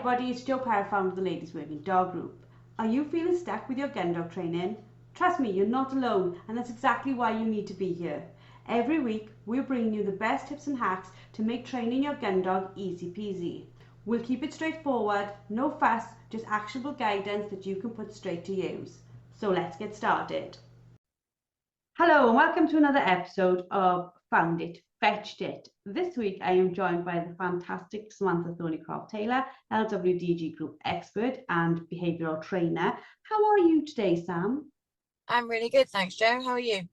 everybody, it's Joe Parr, founder of the Ladies Working Dog Group. Are you feeling stuck with your gun dog training? Trust me, you're not alone, and that's exactly why you need to be here. Every week, we're bringing you the best tips and hacks to make training your gun dog easy peasy. We'll keep it straightforward, no fuss, just actionable guidance that you can put straight to use. So let's get started. Hello and welcome to another episode of Found It, Fetched It. This week I am joined by the fantastic Samantha Thorneycroft-Taylor, LWDG Group expert and behavioural trainer. How are you today, Sam? I'm really good, thanks, Joe. How are you?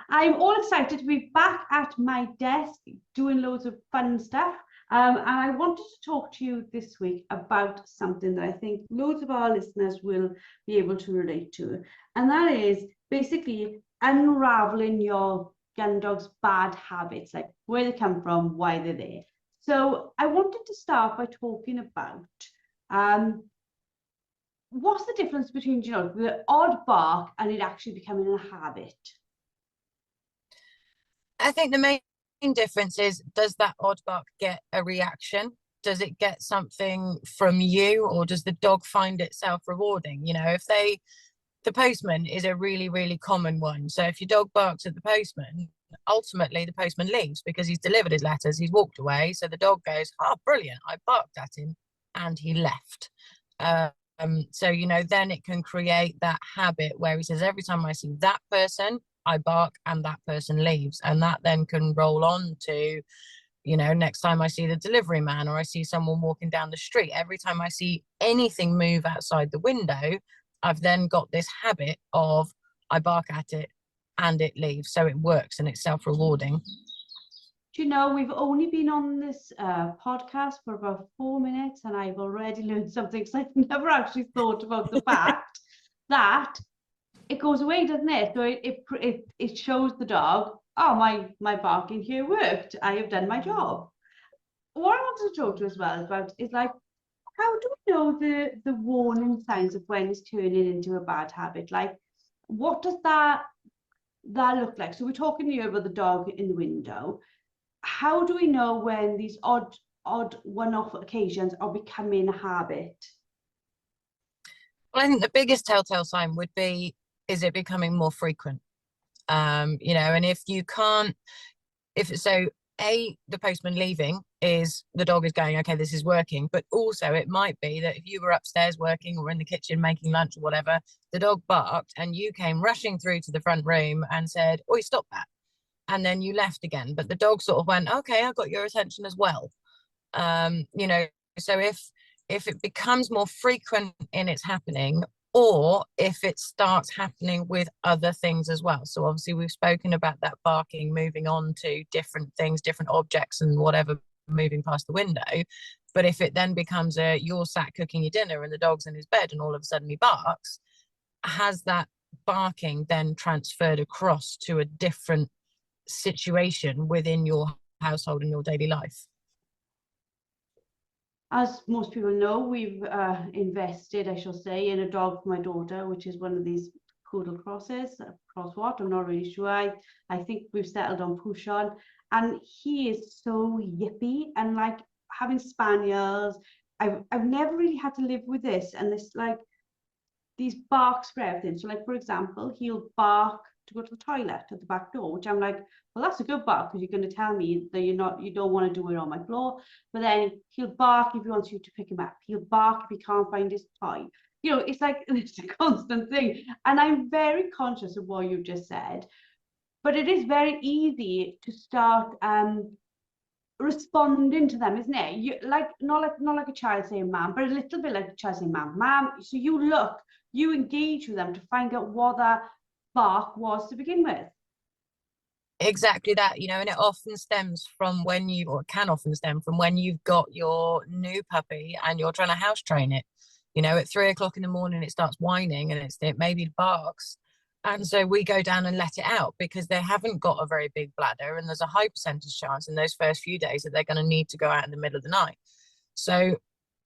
I'm all excited to be back at my desk doing loads of fun stuff. And I wanted to talk to you this week about something that I think loads of our listeners will be able to relate to. And that is basically unraveling your gun dog's bad habits, like where they come from, why they're there. So I wanted to start by talking about what's the difference between, the odd bark and it actually becoming a habit? I think the main difference is, does that odd bark get a reaction? Does it get something from you, or does the dog find itself rewarding? If the postman is a really, really common one. So if your dog barks at the postman, ultimately the postman leaves because he's delivered his letters, he's walked away. So the dog goes, oh, brilliant, I barked at him and he left. So, then it can create that habit where he says, every time I see that person, I bark and that person leaves. And that then can roll on to, next time I see the delivery man or I see someone walking down the street, every time I see anything move outside the window, I've then got this habit of I bark at it and it leaves. So it works and it's self-rewarding. Do you know, we've only been on this podcast for about 4 minutes and I've already learned something, because I've never actually thought about the fact that it goes away, doesn't it? So it shows the dog, oh, my barking here worked. I have done my job. What I wanted to talk to as well about is, like, how do we know the warning signs of when it's turning into a bad habit? Like, what does that look like? So we're talking here about the dog in the window. How do we know when these odd one-off occasions are becoming a habit? Well, I think the biggest telltale sign would be, is it becoming more frequent? And if you can't, the postman leaving is the dog is going, okay, this is working. But also it might be that if you were upstairs working or in the kitchen making lunch or whatever, the dog barked and you came rushing through to the front room and said, oi, stop that. And then you left again. But the dog sort of went, okay, I got your attention as well. So if it becomes more frequent in its happening, or if it starts happening with other things as well. So obviously we've spoken about that barking moving on to different things, different objects and whatever moving past the window. But if it then becomes you're sat cooking your dinner and the dog's in his bed and all of a sudden he barks, has that barking then transferred across to a different situation within your household and your daily life? As most people know, we've invested, I shall say, in a dog for my daughter, which is one of these poodle crosses. Cross what? I'm not really sure. I think we've settled on Pushon, and he is so yippy. And like having spaniels, I've never really had to live with this, and this, like, these barks for everything. So, like, for example, he'll bark to go to the toilet at the back door, which I'm like, well, that's a good bark, because you're going to tell me that you don't want to do it on my floor. But then he'll bark if he wants you to pick him up. He'll bark if he can't find his toy. It's like it's a constant thing. And I'm very conscious of what you just said, but it is very easy to start responding to them, isn't it? You like not like a child saying ma'am, but a little bit like a child saying ma'am. So you engage with them to find out what that bark was to begin with. Exactly that, and it often stems from can often stem from when you've got your new puppy and you're trying to house train it. At 3 o'clock in the morning it starts whining and it maybe barks, and so we go down and let it out because they haven't got a very big bladder, and there's a high percentage chance in those first few days that they're going to need to go out in the middle of the night. So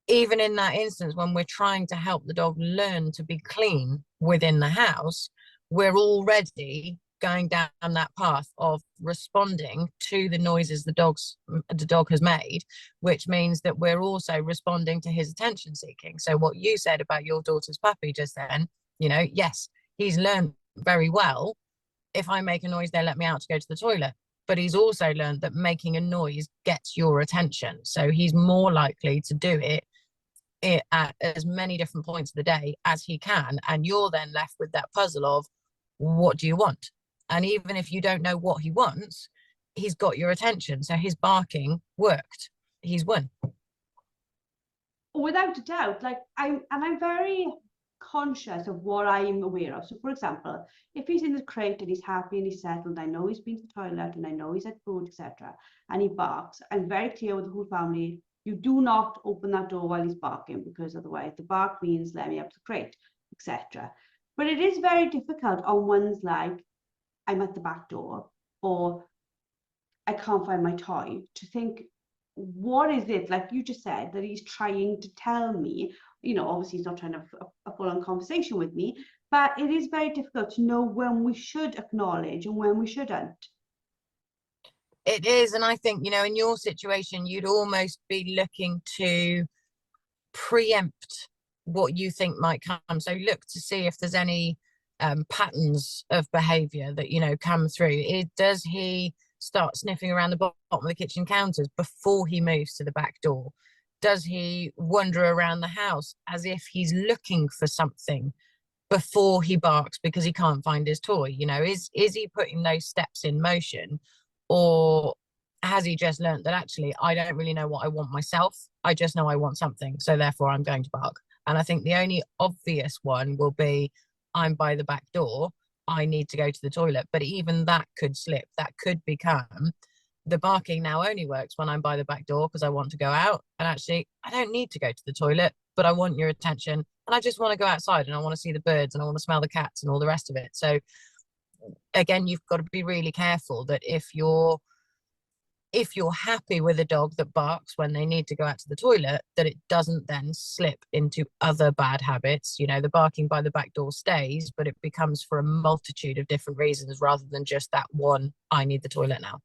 even in that instance, when we're trying to help the dog learn to be clean within the house, we're already going down that path of responding to the noises the dog has made, which means that we're also responding to his attention seeking. So what you said about your daughter's puppy just then, you know, yes, he's learned very well, if I make a noise, they let me out to go to the toilet. But he's also learned that making a noise gets your attention. So he's more likely to do it at as many different points of the day as he can. And you're then left with that puzzle of, what do you want? And even if you don't know what he wants, he's got your attention. So his barking worked. He's won. Without a doubt, like I'm very conscious of what I'm aware of. So for example, if he's in the crate and he's happy and he's settled, I know he's been to the toilet and I know he's had food, etc., and he barks, I'm very clear with the whole family, you do not open that door while he's barking, because otherwise the bark means let me up to the crate, etc. But it is very difficult on ones like I'm at the back door or I can't find my toy, to think, what is it, like you just said, that he's trying to tell me? You know, obviously he's not trying to have a full-on conversation with me, but it is very difficult to know when we should acknowledge and when we shouldn't. It is. And I think, you know, in your situation, you'd almost be looking to preempt what you think might come. So look to see if there's any patterns of behavior that, you know, come through. Does he start sniffing around the bottom of the kitchen counters before he moves to the back door? Does he wander around the house as if he's looking for something before he barks because he can't find his toy? You know, is he putting those steps in motion, or has he just learned that actually I don't really know what I want myself, I just know I want something, so therefore I'm going to bark? And I think the only obvious one will be, I'm by the back door, I need to go to the toilet. But even that could slip. That could become, the barking now only works when I'm by the back door because I want to go out, and actually I don't need to go to the toilet, but I want your attention and I just want to go outside and I want to see the birds and I want to smell the cats and all the rest of it. So again, you've got to be really careful that if you're happy with a dog that barks when they need to go out to the toilet, that it doesn't then slip into other bad habits. You know, the barking by the back door stays, but it becomes for a multitude of different reasons rather than just that one, I need the toilet now.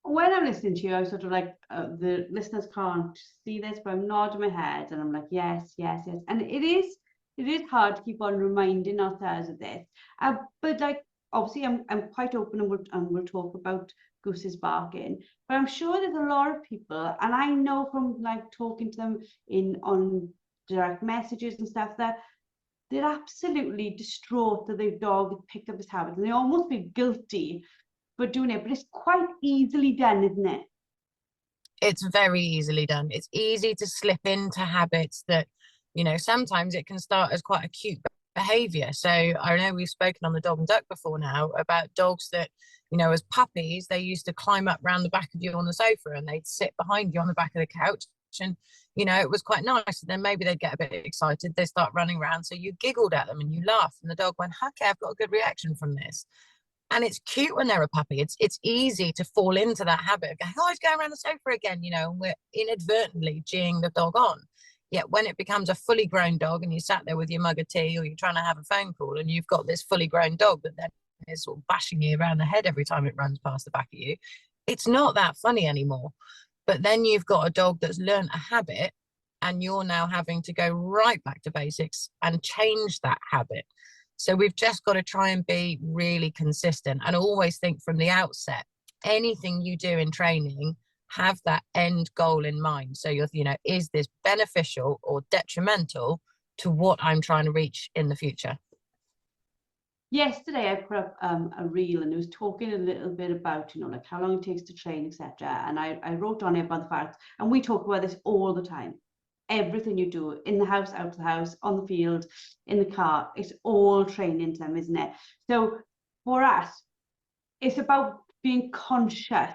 When I'm listening to you, I'm sort of like, the listeners can't see this, but I'm nodding my head and I'm like, yes, yes, yes. And it is hard to keep on reminding ourselves of this. But like, obviously I'm quite open, and we'll talk about Goose's barking, but I'm sure there's a lot of people, and I know from like talking to them on direct messages and stuff, that they're absolutely distraught that their dog has picked up his habit, and they almost feel guilty for doing it. But it's quite easily done, isn't it? It's very easily done. It's easy to slip into habits that, you know, sometimes it can start as quite a cute behavior. So I know we've spoken on the Dog and Duck before now about dogs that, you know, as puppies, they used to climb up round the back of you on the sofa and they'd sit behind you on the back of the couch, and, you know, it was quite nice. And then maybe they'd get a bit excited, they start running around, so you giggled at them and you laughed, and the dog went, okay, I've got a good reaction from this. And it's cute when they're a puppy. It's easy to fall into that habit of going, oh, he's going around the sofa again, you know, and we're inadvertently geeing the dog on. Yet when it becomes a fully grown dog and you sat there with your mug of tea, or you're trying to have a phone call, and you've got this fully grown dog that then is sort of bashing you around the head every time it runs past the back of you, it's not that funny anymore. But then you've got a dog that's learned a habit, and you're now having to go right back to basics and change that habit. So we've just got to try and be really consistent, and always think from the outset, anything you do in training, have that end goal in mind. So you're, you know, is this beneficial or detrimental to what I'm trying to reach in the future? Yesterday I put up a reel, and it was talking a little bit about, you know, like how long it takes to train, etc. And I wrote on it about the fact, and we talk about this all the time, everything you do in the house, out of the house, on the field, in the car, it's all training to them, isn't it? So for us, it's about being conscious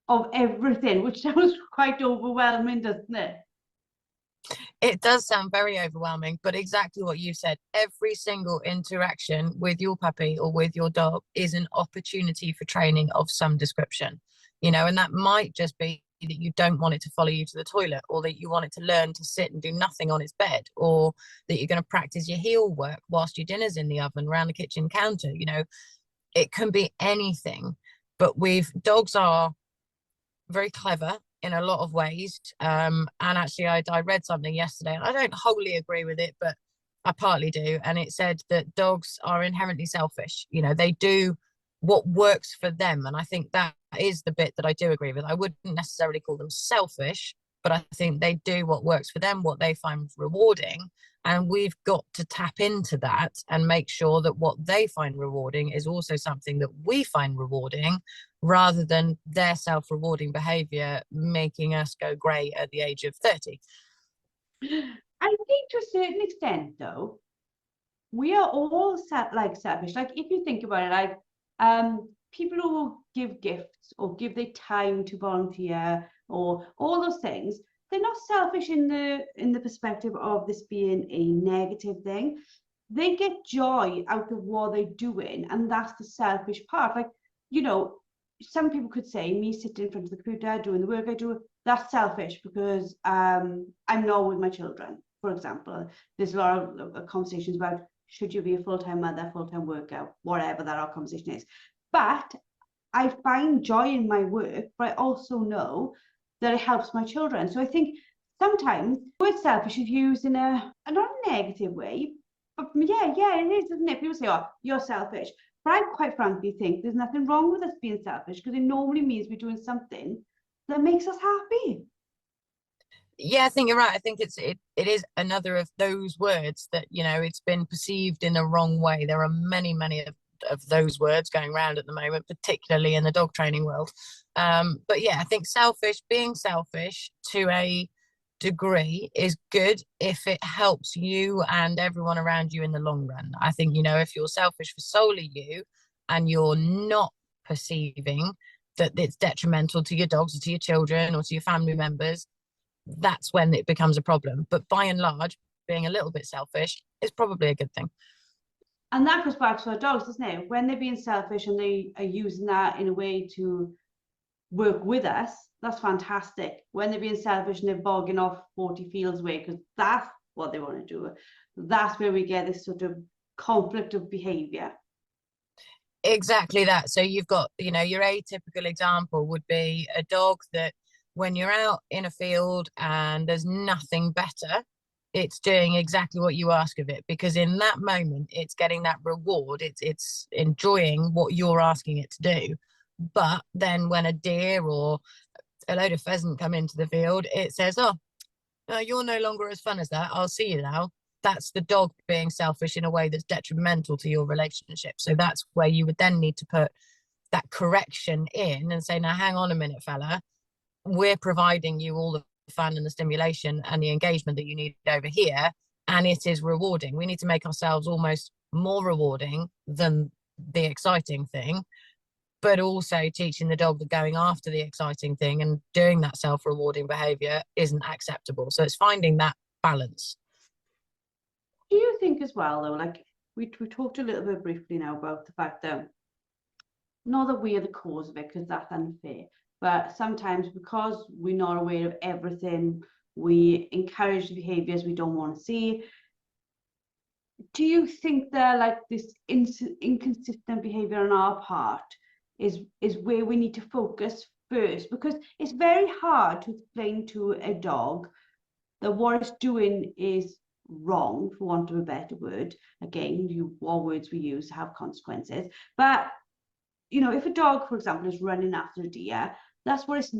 of everything, which sounds quite overwhelming, doesn't it? It does sound very overwhelming, but exactly what you said, every single interaction with your puppy or with your dog is an opportunity for training of some description, you know, and that might just be that you don't want it to follow you to the toilet, or that you want it to learn to sit and do nothing on its bed, or that you're going to practice your heel work whilst your dinner's in the oven around the kitchen counter. You know, it can be anything. But dogs are very clever in a lot of ways. And actually, I read something yesterday, and I don't wholly agree with it, but I partly do. And it said that dogs are inherently selfish. You know, they do what works for them. And I think that is the bit that I do agree with. I wouldn't necessarily call them selfish, but I think they do what works for them, what they find rewarding. And we've got to tap into that and make sure that what they find rewarding is also something that we find rewarding, rather than their self-rewarding behavior making us go grey at the age of 30. I think to a certain extent, though, we are all selfish. Like, if you think about it, like people who give gifts or give their time to volunteer or all those things, they're not selfish in the perspective of this being a negative thing. They get joy out of what they're doing, and that's the selfish part. Like, you know, some people could say me sitting in front of the computer doing the work I do, that's selfish because I'm not with my children, for example. There's a lot of conversations about should you be a full-time mother, full-time worker, whatever that our conversation is. But I find joy in my work, but I also know that it helps my children. So I think sometimes the word selfish is used in a not a negative way, but yeah, it is, isn't it? People say, oh, you're selfish. But I quite frankly think there's nothing wrong with us being selfish, because it normally means we're doing something that makes us happy. Yeah, I think you're right. I think it is another of those words that, you know, it's been perceived in the wrong way. There are many of those words going around at the moment, particularly in the dog training world. But yeah, I think being selfish to a degree is good if it helps you and everyone around you in the long run. I think, you know, if you're selfish for solely you and you're not perceiving that it's detrimental to your dogs or to your children or to your family members, that's when it becomes a problem. But by and large, being a little bit selfish is probably a good thing. And that goes back to our dogs, doesn't it? When they're being selfish and they are using that in a way to work with us, that's fantastic. When they're being selfish and they're bogging off 40 fields away because that's what they want to do, that's where we get this sort of conflict of behavior. Exactly that. So you've got, you know, your atypical example would be a dog that when you're out in a field and there's nothing better, it's doing exactly what you ask of it, because in that moment it's getting that reward, it's enjoying what you're asking it to do. But then when a deer or a load of pheasant come into the field, it says, oh, you're no longer as fun as that, I'll see you now. That's the dog being selfish in a way that's detrimental to your relationship. So that's where you would then need to put that correction in and say, now hang on a minute, fella, we're providing you all the fun and the stimulation and the engagement that you need over here, and it is rewarding. We need to make ourselves almost more rewarding than the exciting thing, but also teaching the dog that going after the exciting thing and doing that self-rewarding behavior isn't acceptable. So it's finding that balance. Do you think as well, though, like we talked a little bit briefly now about the fact that not that we are the cause of it, because that's unfair, but sometimes because we're not aware of everything, we encourage the behaviors we don't want to see. Do you think that like this inconsistent behavior on our part is where we need to focus first? Because it's very hard to explain to a dog that what it's doing is wrong, for want of a better word. Again, what words we use have consequences. But you know, if a dog, for example, is running after a deer, that's what it's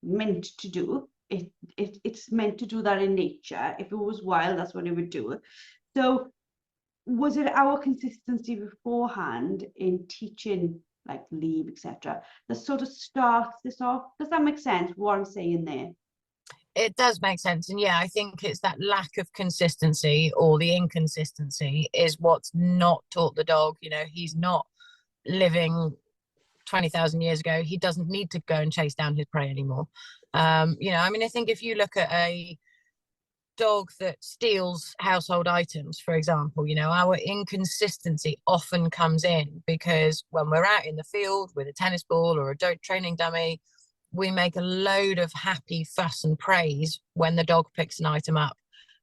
meant to do. It's meant to do that in nature. If it was wild, that's what it would do. So was it our consistency beforehand in teaching, like leave, etc., that sort of starts this off? Does that make sense, what I'm saying there? It does make sense. And yeah, I think it's that lack of consistency or the inconsistency is what's not taught the dog. You know, he's not living 20,000 years ago. He doesn't need to go and chase down his prey anymore. You know, I mean, I think if you look at a dog that steals household items, for example, you know, our inconsistency often comes in because when we're out in the field with a tennis ball or a dog training dummy, we make a load of happy fuss and praise when the dog picks an item up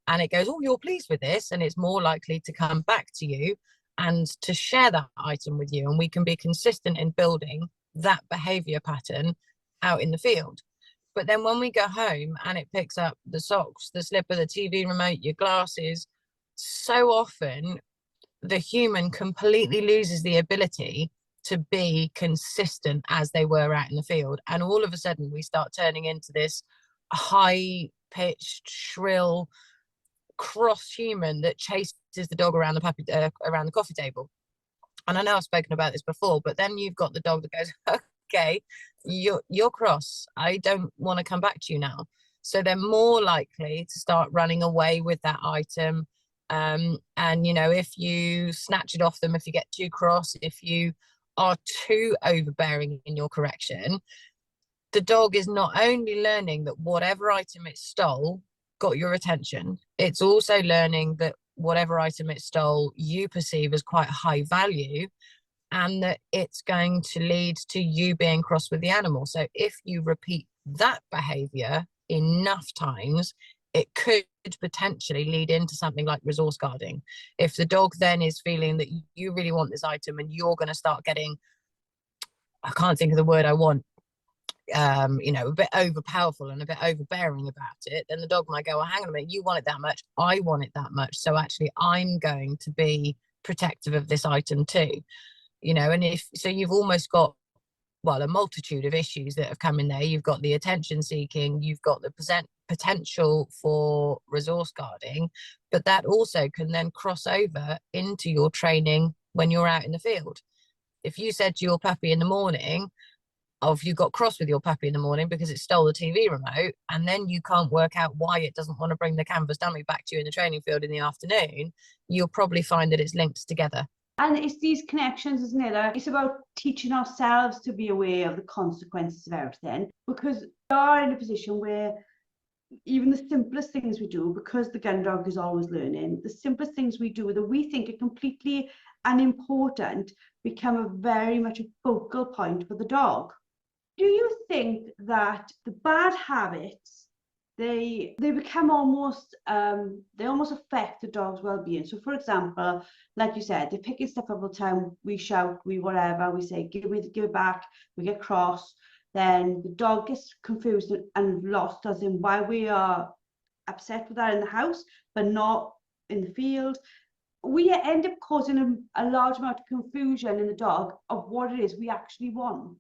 and it goes, oh, you're pleased with this, and it's more likely to come back to you and to share that item with you. And we can be consistent in building that behavior pattern out in the field. But then when we go home and it picks up the socks, the slipper, the TV remote, your glasses, so often the human completely loses the ability to be consistent as they were out in the field. And all of a sudden we start turning into this high pitched, shrill, cross human that chases the dog around the coffee table. And I know I've spoken about this before, but then you've got the dog that goes, okay, you're cross. I don't want to come back to you now. So they're more likely to start running away with that item. And, you know, if you snatch it off them, if you get too cross, if you are too overbearing in your correction, the dog is not only learning that whatever item it stole got your attention, it's also learning that whatever item it stole you perceive as quite high value, and that it's going to lead to you being cross with the animal. So if you repeat that behavior enough times, it could potentially lead into something like resource guarding. If the dog then is feeling that you really want this item and you're going to start getting, I can't think of the word I want, you know, a bit overpowerful and a bit overbearing about it, then the dog might go, well, hang on a minute, you want it that much, I want it that much, so actually I'm going to be protective of this item too. You know, and if so, you've almost got, well, a multitude of issues that have come in there. You've got the attention seeking, you've got the potential for resource guarding, but that also can then cross over into your training when you're out in the field. If you said to your puppy in the morning, or if you got cross with your puppy in the morning because it stole the TV remote, and then you can't work out why it doesn't want to bring the canvas dummy back to you in the training field in the afternoon, you'll probably find that it's linked together. And it's these connections, isn't it? It's about teaching ourselves to be aware of the consequences of everything, because we are in a position where even the simplest things we do, because the Gundog is always learning, the simplest things we do that we think are completely unimportant become a very much a focal point for the dog. Do you think that the bad habits, they become almost they almost affect the dog's well-being? So for example, like you said, they're picking stuff up all the time, we shout, we whatever, we say give it back, we get cross, then the dog gets confused and lost as in why we are upset with that in the house but not in the field. We end up causing a large amount of confusion in the dog of what it is we actually want.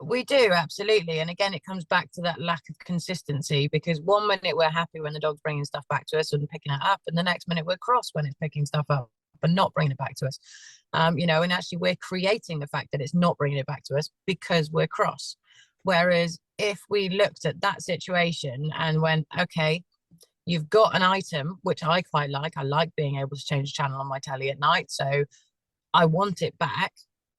We do, absolutely. And again, it comes back to that lack of consistency, because one minute we're happy when the dog's bringing stuff back to us and picking it up, and the next minute we're cross when it's picking stuff up and not bringing it back to us. You know, and actually we're creating the fact that it's not bringing it back to us because we're cross. Whereas if we looked at that situation and went, okay, you've got an item, which I quite like. I like being able to change channel on my telly at night. So I want it back,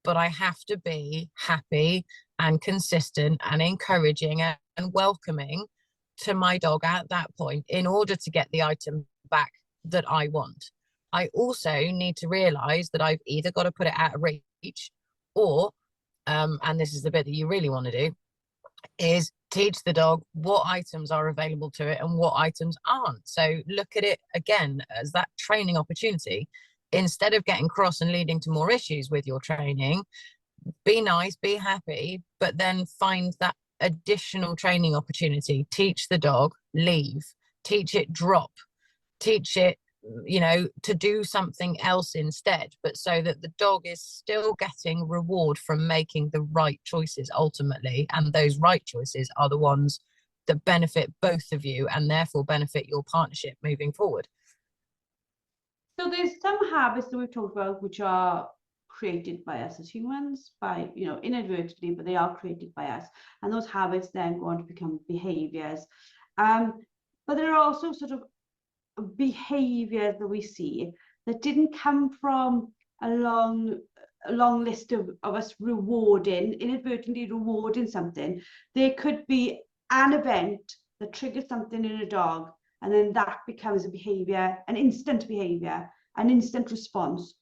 but I have to be happy and consistent and encouraging and welcoming to my dog at that point in order to get the item back that I want. I also need to realize that I've either got to put it out of reach, or and this is the bit that you really want to do, is teach the dog what items are available to it and what items aren't. So look at it again as that training opportunity. Instead of getting cross and leading to more issues with your training, be nice, be happy, but then find that additional training opportunity. Teach the dog leave, teach it drop, teach it, you know, to do something else instead, but so that the dog is still getting reward from making the right choices ultimately. And those right choices are the ones that benefit both of you and therefore benefit your partnership moving forward. So there's some habits that we've talked about which are created by us as humans, by, you know, inadvertently, but they are created by us. And those habits then go on to become behaviors. But there are also sort of behaviors that we see that didn't come from a long list of us inadvertently rewarding something. There could be an event that triggers something in a dog, and then that becomes a behavior, an instant behavior, an instant response.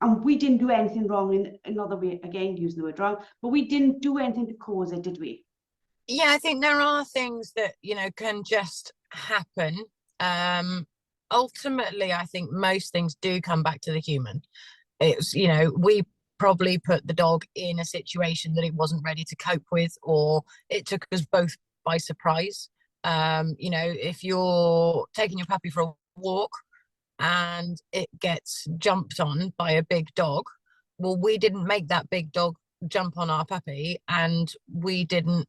And we didn't do anything wrong in another way, again, using the word wrong, but we didn't do anything to cause it, did we? Yeah, I think there are things that, you know, can just happen. Ultimately, I think most things do come back to the human. It's, you know, we probably put the dog in a situation that it wasn't ready to cope with, or it took us both by surprise. You know, if you're taking your puppy for a walk and it gets jumped on by a big dog, well, we didn't make that big dog jump on our puppy, and we don't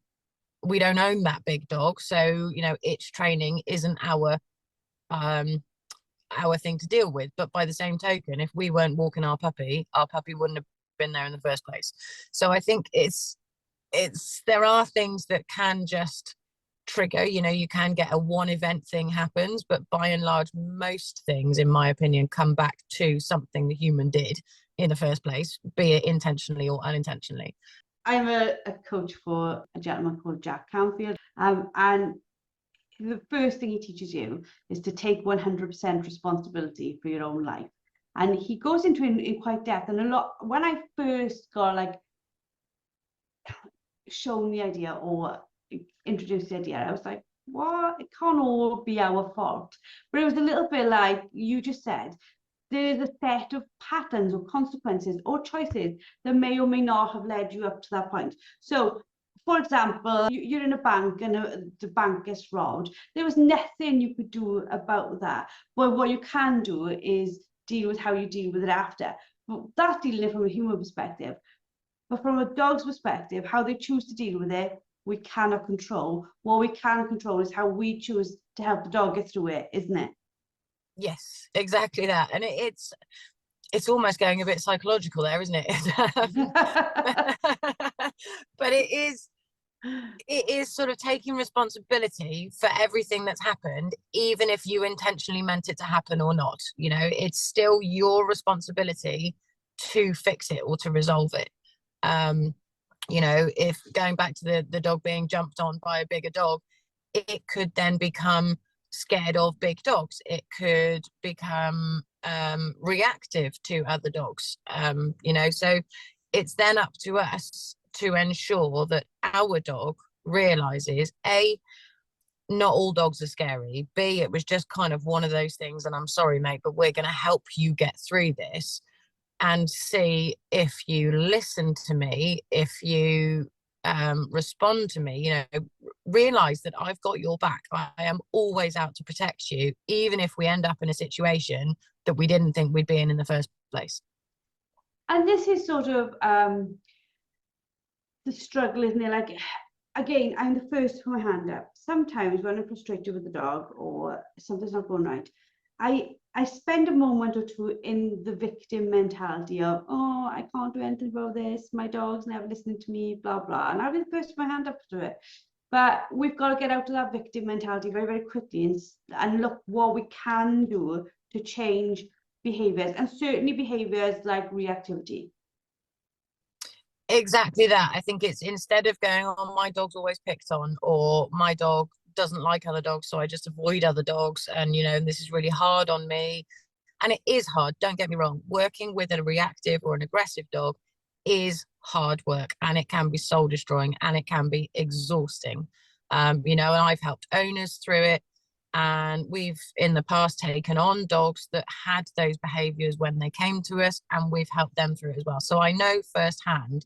own that big dog, so you know its training isn't um our thing to deal with. But by the same token, if we weren't walking our puppy wouldn't have been there in the first place. So I think it's there are things that can just trigger, you know, you can get a one event thing happens, but by and large most things, in my opinion, come back to something the human did in the first place, be it intentionally or unintentionally. I'm a coach for a gentleman called Jack Canfield, and the first thing he teaches you is to take 100% responsibility for your own life. And he goes into it in quite depth. And a lot, when I first got like shown the idea or introduced the idea, I was like, what? It can't all be our fault. But it was a little bit like you just said, there's a set of patterns or consequences or choices that may or may not have led you up to that point. So, for example, you're in a bank and the bank gets robbed. There was nothing you could do about that. But what you can do is deal with how you deal with it after. But that's dealing it from a human perspective. But from a dog's perspective, how they choose to deal with it, we cannot control. What we can control is how we choose to help the dog get through it, isn't it? Yes, exactly that. And it's almost going a bit psychological there, isn't it? But it is sort of taking responsibility for everything that's happened, even if you intentionally meant it to happen or not. You know, it's still your responsibility to fix it or to resolve it. You know, if going back to the dog being jumped on by a bigger dog, it could then become scared of big dogs. It could become reactive to other dogs. You know, so it's then up to us to ensure that our dog realizes, A, not all dogs are scary. B, it was just kind of one of those things, and I'm sorry, mate, but we're going to help you get through this. And C, if you listen to me, if you respond to me, you know, realize that I've got your back. I am always out to protect you, even if we end up in a situation that we didn't think we'd be in the first place. And this is sort of the struggle, isn't it? Like, again, I'm the first to put my hand up. Sometimes when I'm frustrated with the dog or something's not going right, I spend a moment or two in the victim mentality of, oh, I can't do anything about this. My dog's never listening to me, blah, blah. And I'll be the first to put my hand up to it. But we've got to get out of that victim mentality very, very quickly and look what we can do to change behaviors, and certainly behaviors like reactivity. Exactly that. I think it's, instead of going, oh, my dog's always picked on, or my dog doesn't like other dogs, so I just avoid other dogs, and you know, this is really hard on me. And it is hard, don't get me wrong. Working with a reactive or an aggressive dog is hard work, and it can be soul destroying, and it can be exhausting. You know, and I've helped owners through it, and we've in the past taken on dogs that had those behaviors when they came to us, and we've helped them through it as well. So I know firsthand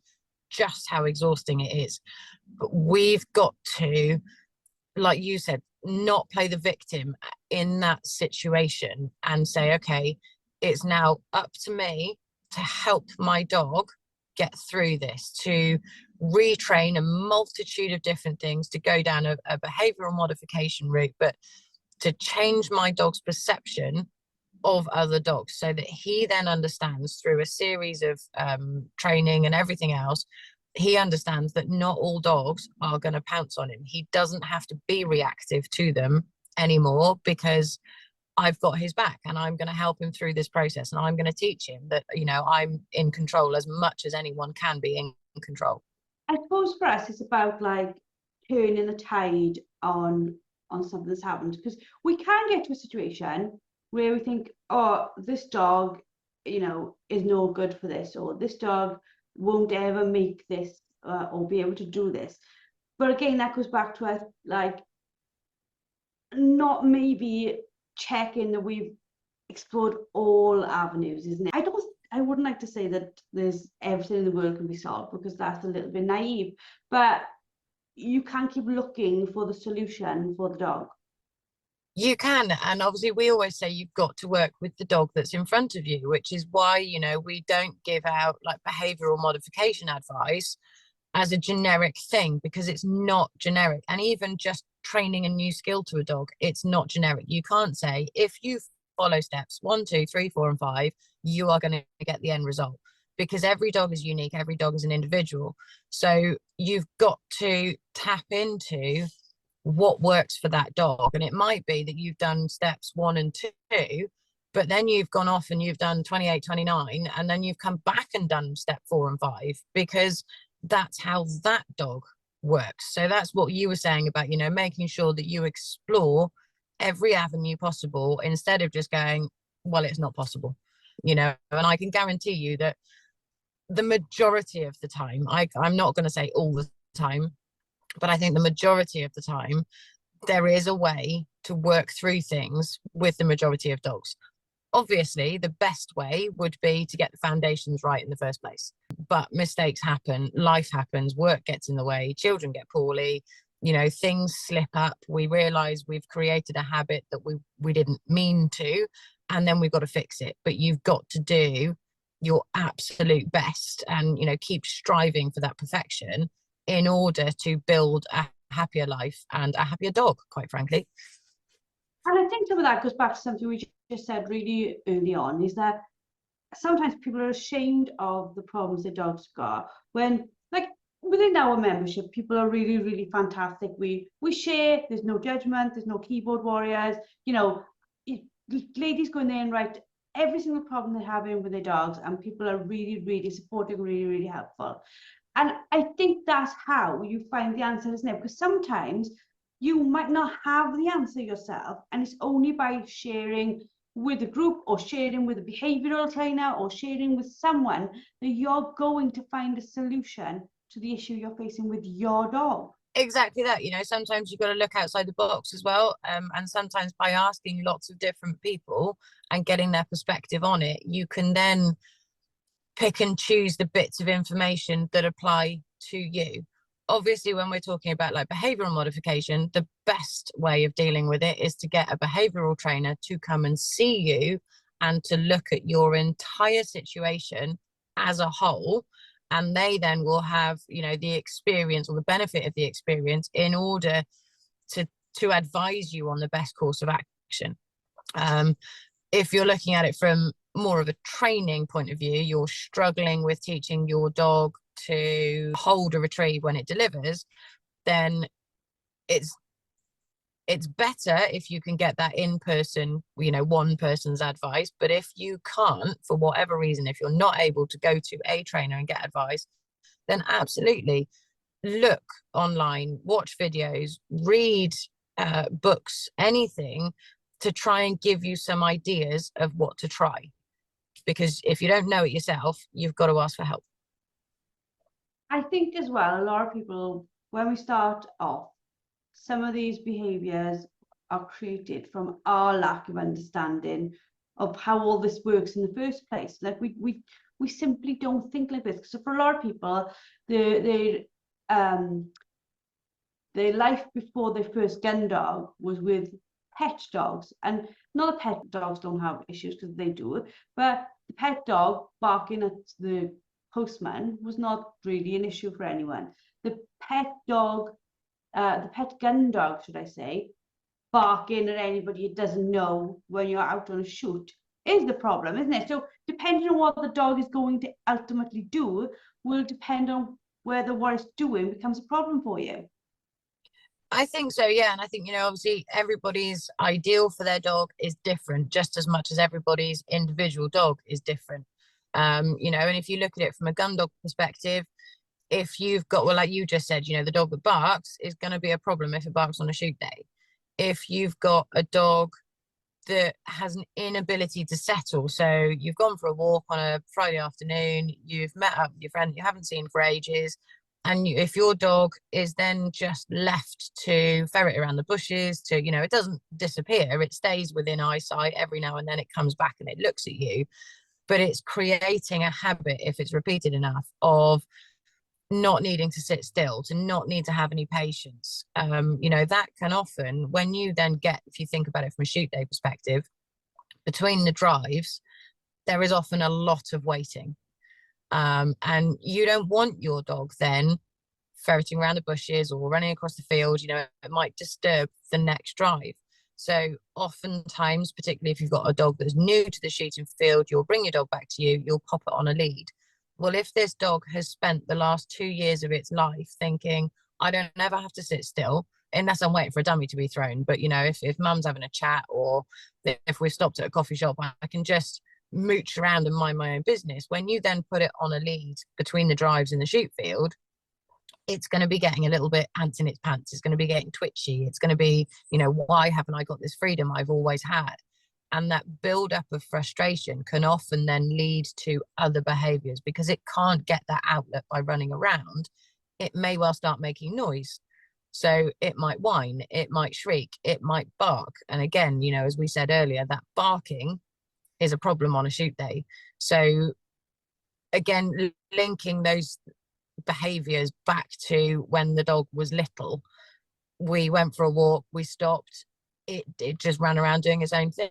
just how exhausting it is. But we've got to, like you said, not play the victim in that situation and say, okay, it's now up to me to help my dog get through this, to retrain a multitude of different things, to go down a behavioral modification route, but to change my dog's perception of other dogs so that he then understands, through a series of training and everything else, he understands that not all dogs are going to pounce on him. He doesn't have to be reactive to them anymore, because I've got his back, and I'm going to help him through this process, and I'm going to teach him that, you know, I'm in control as much as anyone can be in control. I suppose for us, it's about like turning the tide on something that's happened, because we can get to a situation where we think, oh, this dog, you know, is no good for this, or this dog won't ever make this or be able to do this. But again, that goes back to us, like, not maybe checking that we've explored all avenues, isn't it? I wouldn't like to say that there's everything in the world can be solved, because that's a little bit naive, but you can keep looking for the solution for the dog. You can, and obviously we always say you've got to work with the dog that's in front of you, which is why, you know, we don't give out like behavioral modification advice as a generic thing, because it's not generic. And even just training a new skill to a dog, it's not generic. You can't say if you follow steps 1, 2, 3, 4 and 5, you are going to get the end result, because every dog is unique, every dog is an individual. So you've got to tap into what works for that dog. And it might be that you've done steps 1 and 2, but then you've gone off and you've done 28, 29, and then you've come back and done step 4 and 5, because that's how that dog works. So that's what you were saying about, you know, making sure that you explore every avenue possible instead of just going, well, it's not possible, you know. And I can guarantee you that the majority of the time, I'm not going to say all the time, but I think the majority of the time, there is a way to work through things with the majority of dogs. Obviously, the best way would be to get the foundations right in the first place. But mistakes happen, life happens, work gets in the way, children get poorly, you know, things slip up. We realize we've created a habit that we didn't mean to, and then we've got to fix it. But you've got to do your absolute best and, you know, keep striving for that perfection in order to build a happier life and a happier dog, quite frankly. And I think some of that goes back to something we just said really early on, is that sometimes people are ashamed of the problems their dogs got, when, like, within our membership, people are really, really fantastic. We share, there's no judgment, there's no keyboard warriors, you know, ladies go in there and write every single problem they're having with their dogs, and people are really, really supportive, really, really helpful. And I think that's how you find the answer, isn't it? Because sometimes you might not have the answer yourself, and it's only by sharing with a group, or sharing with a behavioral trainer, or sharing with someone, that you're going to find a solution to the issue you're facing with your dog. Exactly that. You know, sometimes you've got to look outside the box as well. And sometimes by asking lots of different people and getting their perspective on it, you can then pick and choose the bits of information that apply to you. Obviously, when we're talking about like behavioral modification, the best way of dealing with it is to get a behavioral trainer to come and see you and to look at your entire situation as a whole. And they then will have, you know, the experience or the benefit of the experience in order to advise you on the best course of action. If you're looking at it from more of a training point of view, you're struggling with teaching your dog to hold a retrieve when it delivers, then it's better if you can get that in person, you know, one person's advice. But if you can't, for whatever reason, if you're not able to go to a trainer and get advice, then absolutely look online, watch videos, read books, anything to try and give you some ideas of what to try. Because if you don't know it yourself, you've got to ask for help. I think as well, a lot of people, when we start off, some of these behaviours are created from our lack of understanding of how all this works in the first place. Like we simply don't think like this. So for a lot of people, their life before their first gun dog was with pet dogs. And not that pet dogs don't have issues, because they do, but the pet dog barking at the postman was not really an issue for anyone. The pet dog, the pet gun dog, should I say, barking at anybody it doesn't know when you're out on a shoot is the problem, isn't it? So depending on what the dog is going to ultimately do will depend on whether what it's doing becomes a problem for you. I think so, yeah. And I think, you know, obviously everybody's ideal for their dog is different, just as much as everybody's individual dog is different. You know, and if you look at it from a gun dog perspective, if you've got, well, like you just said, you know, the dog that barks is going to be a problem if it barks on a shoot day. If you've got a dog that has an inability to settle, so you've gone for a walk on a Friday afternoon, you've met up with your friend you haven't seen for ages, And if your dog is then just left to ferret around the bushes, to, you know, it doesn't disappear, it stays within eyesight. Every now and then it comes back and it looks at you, but it's creating a habit, if it's repeated enough, of not needing to sit still, to not need to have any patience. You know, that can often, when you then get, if you think about it from a shoot day perspective, between the drives, there is often a lot of waiting. And you don't want your dog then ferreting around the bushes or running across the field. You know, it might disturb the next drive. So oftentimes, particularly if you've got a dog that's new to the shooting field, you'll bring your dog back to you, you'll pop it on a lead. Well, if this dog has spent the last 2 years of its life thinking, I don't ever have to sit still, unless I'm waiting for a dummy to be thrown. But, you know, if mum's having a chat, or if we've stopped at a coffee shop, I can just mooch around and mind my own business. When you then put it on a lead between the drives in the shoot field, it's going to be getting a little bit ants in its pants. It's going to be getting twitchy. It's going to be, you know, why haven't I got this freedom I've always had? And that build up of frustration can often then lead to other behaviors, because it can't get that outlet by running around. It may well start making noise. So it might whine, it might shriek, it might bark. And again, you know, as we said earlier, that barking is a problem on a shoot day. So again, linking those behaviors back to when the dog was little, we went for a walk, we stopped, it just ran around doing its own thing.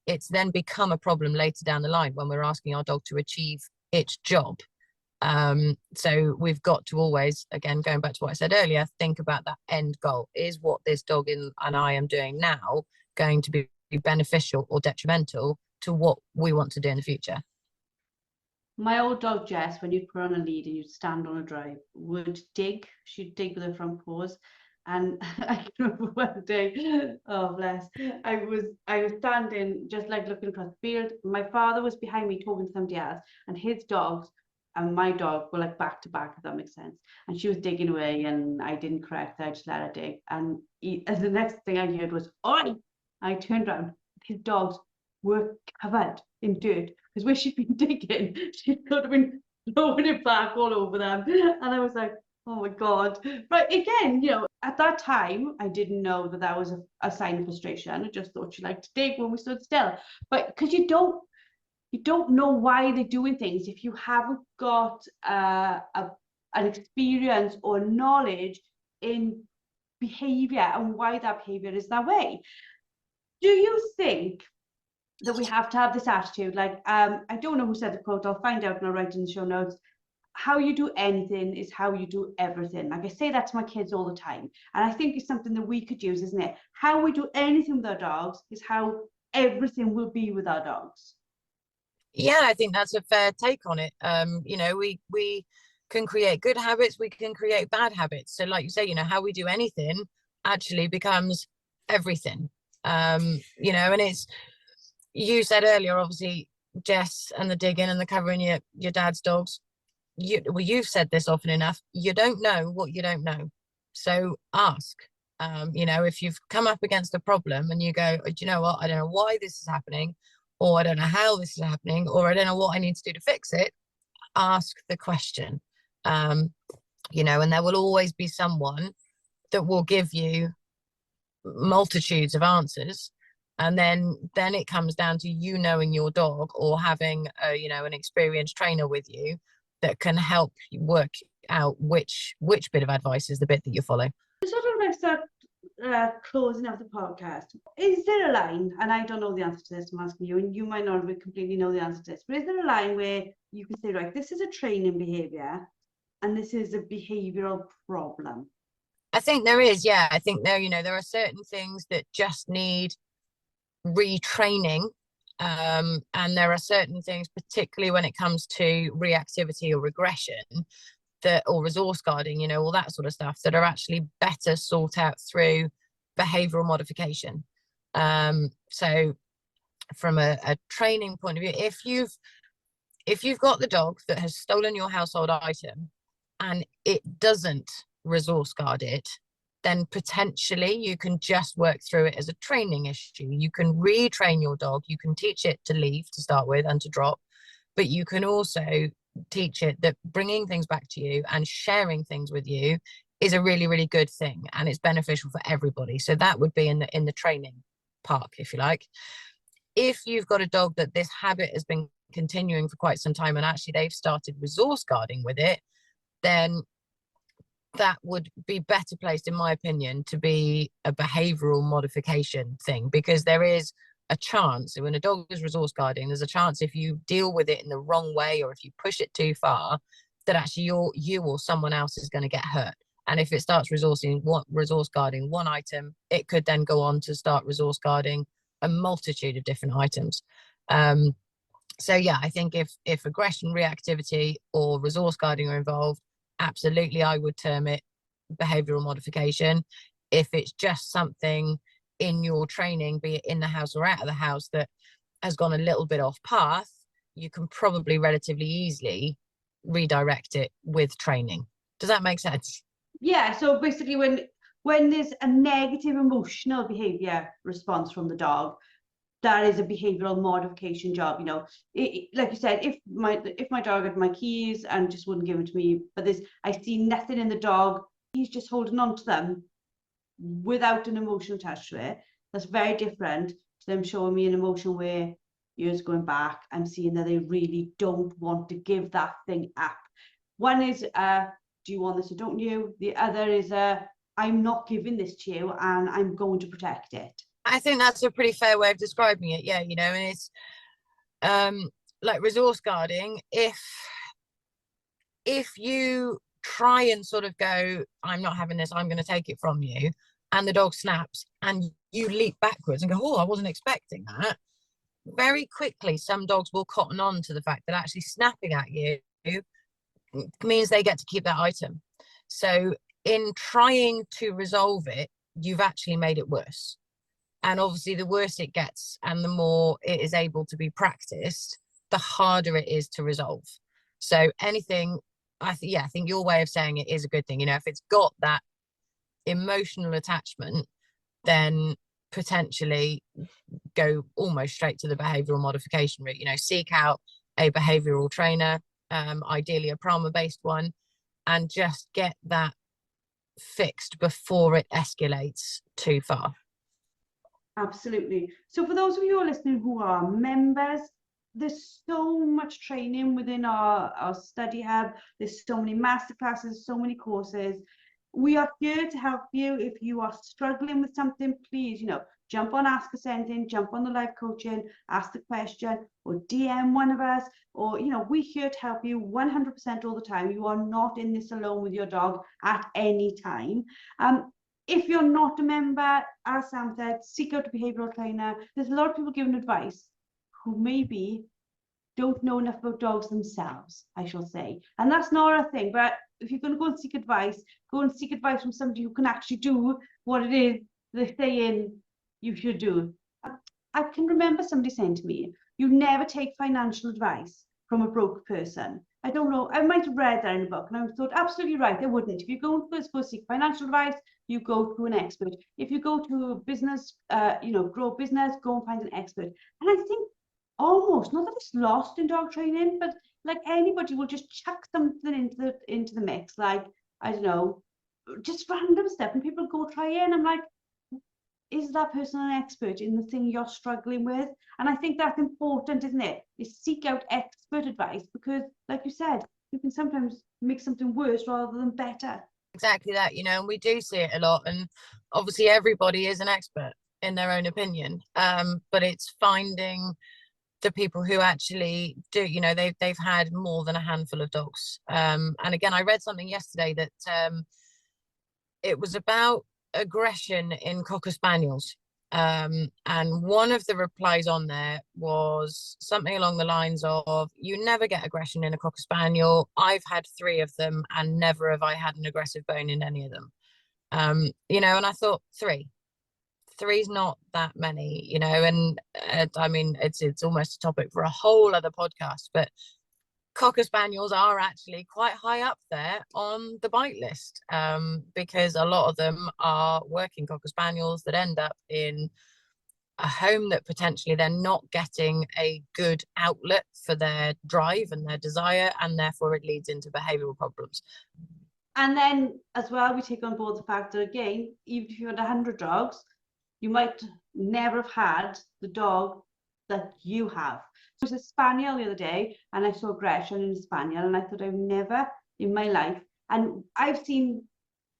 It's then become a problem later down the line when we're asking our dog to achieve its job. So we've got to always, again, going back to what I said earlier, think about that end goal. Is what this dog and I am doing now going to be beneficial or detrimental to what we want to do in the future? My old dog Jess, when you'd put her on a lead and you'd stand on a drive, would dig. She'd dig with her front paws. And I can remember one day, oh bless, I was standing just like looking across the field. My father was behind me talking to somebody else, and his dogs and my dog were like back to back, if that makes sense. And she was digging away, and I didn't correct her, I just let her dig. And the next thing I heard was, "Oi!" I turned around, his dogs were covered in dirt, because where she'd been digging, she could have been throwing it back all over them. And I was like, oh my God. But again, you know, at that time, I didn't know that that was a sign of frustration. I just thought she liked to dig when we stood still. But because you don't know why they're doing things if you haven't got an experience or knowledge in behavior and why that behavior is that way. Do you think that we have to have this attitude, like, I don't know who said the quote, I'll find out and I'll write in the show notes, how you do anything is how you do everything. Like, I say that to my kids all the time, and I think it's something that we could use, isn't it? How we do anything with our dogs is how everything will be with our dogs. Yeah, I think that's a fair take on it. You know, we can create good habits, we can create bad habits. So like you say, you know, how we do anything actually becomes everything. You know, and it's, you said earlier, obviously, Jess and the digging and the covering your dad's dogs. You've said this often enough. You don't know what you don't know, so ask. You know, if you've come up against a problem and you go, do you know what? I don't know why this is happening, or I don't know how this is happening, or I don't know what I need to do to fix it. Ask the question. You know, and there will always be someone that will give you multitudes of answers. And then it comes down to you knowing your dog, or having you know, an experienced trainer with you that can help you work out which bit of advice is the bit that you follow. Sort of like start closing out the podcast. Is there a line, and I don't know the answer to this, I'm asking you, and you might not completely know the answer to this, but is there a line where you can say, right, this is a training behavior and this is a behavioral problem? I think there is, yeah. I think there, you know, there are certain things that just need retraining, and there are certain things, particularly when it comes to reactivity or regression, that, or resource guarding, you know, all that sort of stuff, that are actually better sought out through behavioral modification. So from a training point of view, if you've got the dog that has stolen your household item and it doesn't resource guard it, then potentially you can just work through it as a training issue. You can retrain your dog. You can teach it to leave to start with and to drop, but you can also teach it that bringing things back to you and sharing things with you is a really, really good thing, and it's beneficial for everybody. So that would be in the training park, if you like. If you've got a dog that this habit has been continuing for quite some time and actually they've started resource guarding with it, then that would be better placed, in my opinion, to be a behavioral modification thing, because there is a chance when a dog is resource guarding, there's a chance if you deal with it in the wrong way or if you push it too far, that actually you or someone else is going to get hurt. And if it starts resource guarding one item, it could then go on to start resource guarding a multitude of different items. So yeah, I think if aggression, reactivity, or resource guarding are involved, absolutely, I would term it behavioral modification. If it's just something in your training, be it in the house or out of the house, that has gone a little bit off path, you can probably relatively easily redirect it with training. Does that make sense? Yeah, so basically when there's a negative emotional behavior response from the dog, that is a behavioral modification job. Like you said, if my dog had my keys and just wouldn't give them to me, but I see nothing in the dog, he's just holding on to them without an emotion attached to it. That's very different to them showing me an emotion where years going back, I'm seeing that they really don't want to give that thing up. One is do you want this or don't you? The other is I'm not giving this to you and I'm going to protect it. I think that's a pretty fair way of describing it. Yeah, and it's like resource guarding. If you try and sort of go, I'm not having this, I'm going to take it from you, and the dog snaps and you leap backwards and go, oh, I wasn't expecting that. Very quickly, some dogs will cotton on to the fact that actually snapping at you means they get to keep that item. So in trying to resolve it, you've actually made it worse. And obviously the worse it gets and the more it is able to be practiced, the harder it is to resolve. So anything, I think your way of saying it is a good thing. If it's got that emotional attachment, then potentially go almost straight to the behavioral modification route. Seek out a behavioral trainer, ideally a Prama-based one, and just get that fixed before it escalates too far. Absolutely. So for those of you who are listening who are members, there's so much training within our study hub. There's so many masterclasses, so many courses. We are here to help you. If you are struggling with something, please, jump on Ask Us Anything, jump on the live coaching, ask the question, or DM one of us, or, we're here to help you 100% all the time. You are not in this alone with your dog at any time. If you're not a member, as Sam said, seek out a behavioural trainer. There's a lot of people giving advice who maybe don't know enough about dogs themselves, I shall say. And that's not a thing. But if you're going to go and seek advice, go and seek advice from somebody who can actually do what it is they're saying you should do. I can remember somebody saying to me, you never take financial advice from a broke person. I don't know, I might have read that in a book and I thought, absolutely right, I wouldn't. If you go seek financial advice, you go to an expert. If you go to a business, grow a business, go and find an expert. And I think almost, not that it's lost in dog training, but like anybody will just chuck something into the mix, like, I don't know, just random stuff, and people go try it, and I'm like, is that person an expert in the thing you're struggling with? And I think that's important, isn't it? Is seek out expert advice, because like you said, you can sometimes make something worse rather than better. Exactly that, and we do see it a lot, and obviously everybody is an expert in their own opinion, but it's finding the people who actually do, they've had more than a handful of dogs, and again, I read something yesterday that it was about aggression in Cocker Spaniels, and one of the replies on there was something along the lines of, you never get aggression in a Cocker Spaniel. I've had 3 of them and never have I had an aggressive bone in any of them. And I thought, three's not that many, and I mean, it's almost a topic for a whole other podcast, but Cocker Spaniels are actually quite high up there on the bite list, because a lot of them are working Cocker Spaniels that end up in a home that potentially they're not getting a good outlet for their drive and their desire, and therefore it leads into behavioural problems. And then as well, we take on board the fact that, again, even if you had 100 dogs, you might never have had the dog that you have. There was a spaniel the other day, and I saw aggression in a spaniel, and I thought, I've never in my life, and I've seen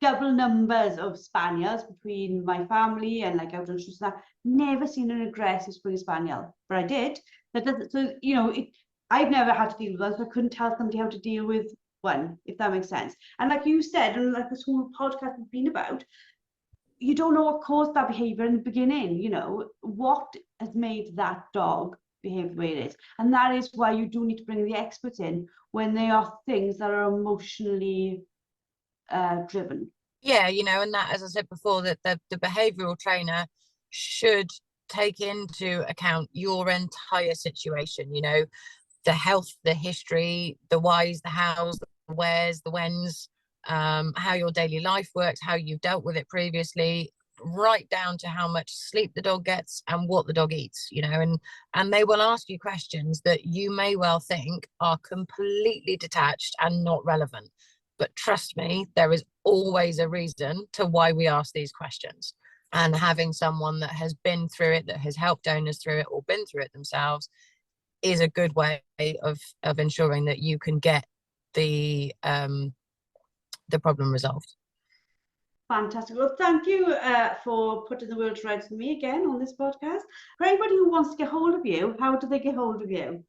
double numbers of spaniels between my family and like out on streets, that never seen an aggressive Springer Spaniel, but I did. That doesn't, so you know, I've never had to deal with one, so I couldn't tell somebody how to deal with one, if that makes sense. And like you said, and like this whole podcast has been about, you don't know what caused that behavior in the beginning. You know, what has made that dog behave the way it is, and that is why you do need to bring the experts in when they are things that are emotionally driven. Yeah, you know, and that, as I said before, that the behavioural trainer should take into account your entire situation, you know, the health, the history, the whys, the hows, the wheres, the whens, how your daily life works, how you've dealt with it previously, right down to how much sleep the dog gets and what the dog eats, you know, and they will ask you questions that you may well think are completely detached and not relevant. But trust me, there is always a reason to why we ask these questions. And having someone that has been through it, that has helped owners through it or been through it themselves, is a good way of ensuring that you can get the problem resolved. Fantastic. Well, thank you for putting the world to rights for me again on this podcast. For anybody who wants to get hold of you, how do they get hold of you?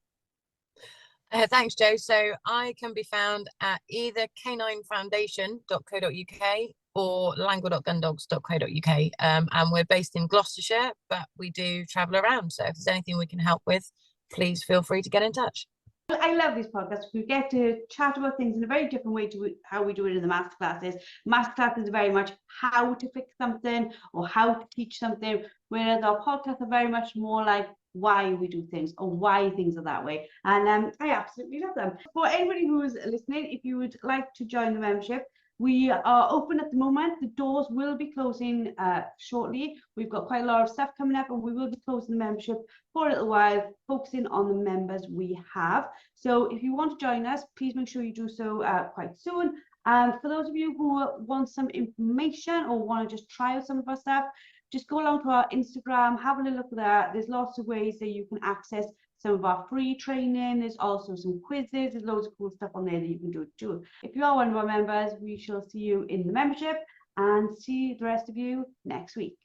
Thanks, Joe. So I can be found at either caninefoundation.co.uk or language.gundogs.co.uk. And we're based in Gloucestershire, but we do travel around. So if there's anything we can help with, please feel free to get in touch. I love these podcasts. We get to chat about things in a very different way to how we do it in the masterclasses. Masterclasses are very much how to fix something or how to teach something, whereas our podcasts are very much more like why we do things or why things are that way. And I absolutely love them. For anybody who is listening, if you would like to join the membership, we are open at the moment. The doors will be closing shortly. We've got quite a lot of stuff coming up, and we will be closing the membership for a little while, focusing on the members we have. So if you want to join us, please make sure you do so quite soon. And for those of you who want some information or want to just try out some of our stuff, just go along to our Instagram, have a little look there. There's lots of ways that you can access some of our free training. There's also some quizzes. There's loads of cool stuff on there that you can do too. If you are one of our members, we shall see you in the membership and see the rest of you next week.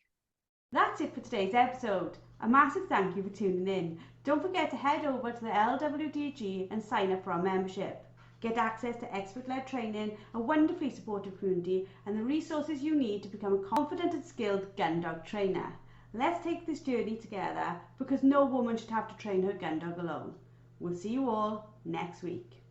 That's it for today's episode. A massive thank you for tuning in. Don't forget to head over to the LWDG and sign up for our membership. Get access to expert-led training, a wonderfully supportive community, and the resources you need to become a confident and skilled gun dog trainer. Let's take this journey together, because no woman should have to train her gun dog alone. We'll see you all next week.